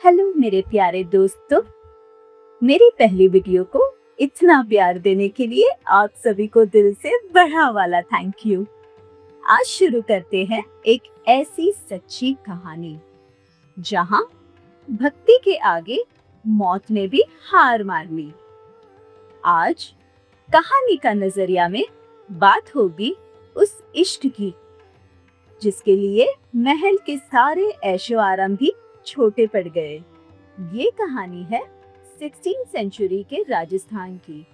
Hello मेरे प्यारे दोस्तों, मेरी पहली वीडियो को इतना प्यार देने के लिए आप सभी को दिल से बड़ा वाला थैंक यू। आज शुरू करते हैं एक ऐसी सच्ची कहानी जहां भक्ति के आगे मौत ने भी हार मान ली। आज कहानी का नजरिया में बात होगी उस इश्क की जिसके लिए महल के सारे ऐशो आराम भी छोटे पड़ गए। ये कहानी है 16th सेंचुरी के राजस्थान की,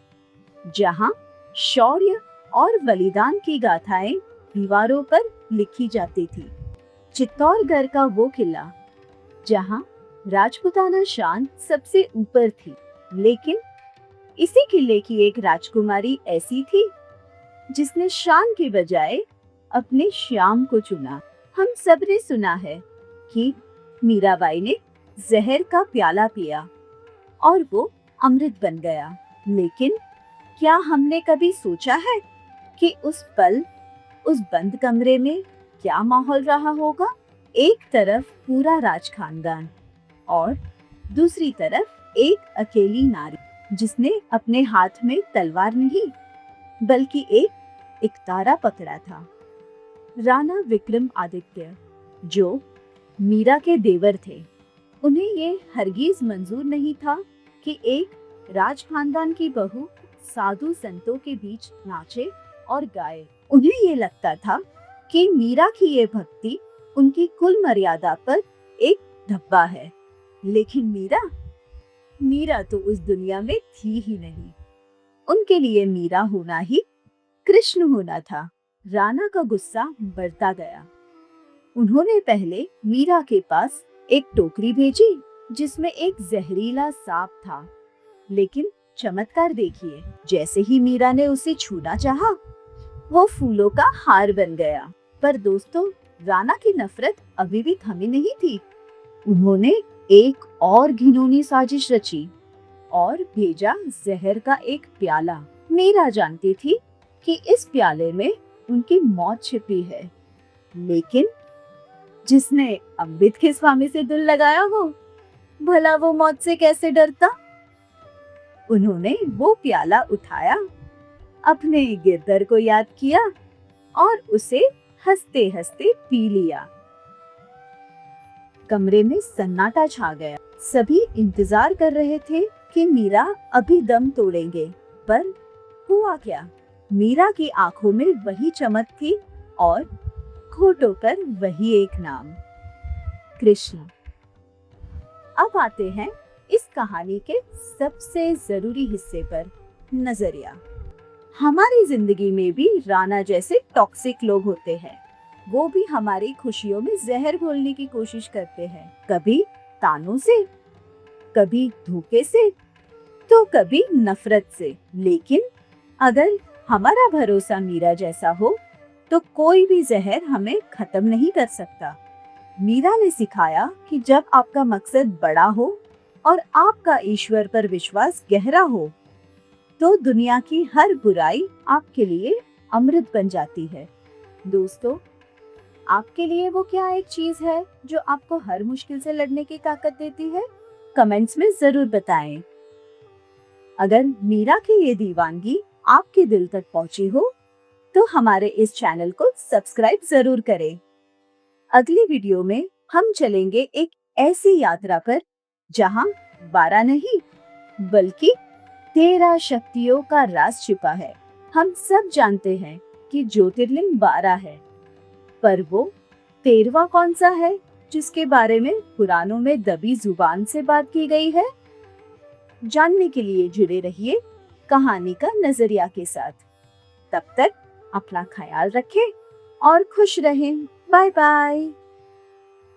जहां शौर्य और बलिदान की गाथाएं दीवारों पर लिखी जाती थी। चित्तौड़गढ़ का वो किला जहां राजपूताना शान सबसे ऊपर थी, लेकिन इसी किले की एक राजकुमारी ऐसी थी जिसने शान के बजाय अपने श्याम को चुना। हम सब ने सुना है कि मीराबाई ने जहर का प्याला पिया और वो अमृत बन गया, लेकिन क्या हमने कभी सोचा है कि उस पल उस बंद कमरे में क्या माहौल रहा होगा? एक तरफ पूरा राज खानदान और दूसरी तरफ एक अकेली नारी जिसने अपने हाथ में तलवार नहीं बल्कि एक तारा पकड़ा था। राणा विक्रमादित्य जो मीरा के देवर थे, उन्हें ये हरगिज मंजूर नहीं था कि एक राज खानदान की बहू साधु संतों के बीच नाचे और गाए। उन्हें ये लगता था कि मीरा की ये भक्ति उनकी कुल मर्यादा पर एक धब्बा है, लेकिन मीरा तो उस दुनिया में थी ही नहीं। उनके लिए मीरा होना ही कृष्ण होना था। राणा का गुस्सा बढ़ता गया। उन्होंने पहले मीरा के पास एक टोकरी भेजी जिसमें एक जहरीला सांप था, लेकिन चमत्कार देखिए, जैसे ही मीरा ने उसे छूना चाहा, वो फूलों का हार बन गया। पर दोस्तों, राणा की नफरत अभी भी थमी नहीं थी। उन्होंने एक और घिनौनी साजिश रची और भेजा जहर का एक प्याला। मीरा जानती थी कि इस प्याले में उनकी मौत छिपी है, लेकिन जिसने अमृत के स्वामी से दिल लगाया हो, भला वो मौत से कैसे डरता? उन्होंने वो प्याला उठाया, अपने गिरधर को याद किया और उसे हंसते हंसते पी लिया। कमरे में सन्नाटा छा गया। सभी इंतजार कर रहे थे कि मीरा अभी दम तोड़ेंगे, पर हुआ क्या? मीरा की आंखों में वही चमक थी और होठों पर वही एक नाम, कृष्ण। अब आते हैं इस कहानी के सबसे जरूरी हिस्से पर, नजरिया। हमारी जिंदगी में भी राणा जैसे टॉक्सिक लोग होते हैं। वो भी हमारी खुशियों में जहर घोलने की कोशिश करते हैं, कभी तानों से, कभी धोखे से, तो कभी नफरत से। लेकिन अगर हमारा भरोसा मीरा जैसा हो तो कोई भी जहर हमें खत्म नहीं कर सकता। मीरा ने सिखाया कि जब आपका मकसद बड़ा हो और आपका ईश्वर पर विश्वास गहरा हो, तो दुनिया की हर बुराई आपके लिए अमृत बन जाती है। दोस्तों, आपके लिए वो क्या एक चीज है जो आपको हर मुश्किल से लड़ने की ताकत देती है? कमेंट्स में जरूर बताएं। अगर मीरा की ये दीवानगी आपके दिल तक पहुंची हो तो हमारे इस चैनल को सब्सक्राइब जरूर करें। अगली वीडियो में हम चलेंगे एक ऐसी यात्रा पर जहां 12 नहीं बल्कि 13 शक्तियों का राज छिपा है। हम सब जानते हैं कि ज्योतिर्लिंग 12 है, पर वो 13वां कौन सा है जिसके बारे में पुराणों में दबी जुबान से बात की गई है? जानने के लिए जुड़े रहिए कहानी का नजरिया के साथ। तब तक अपना ख्याल रखें और खुश रहें। Bye bye.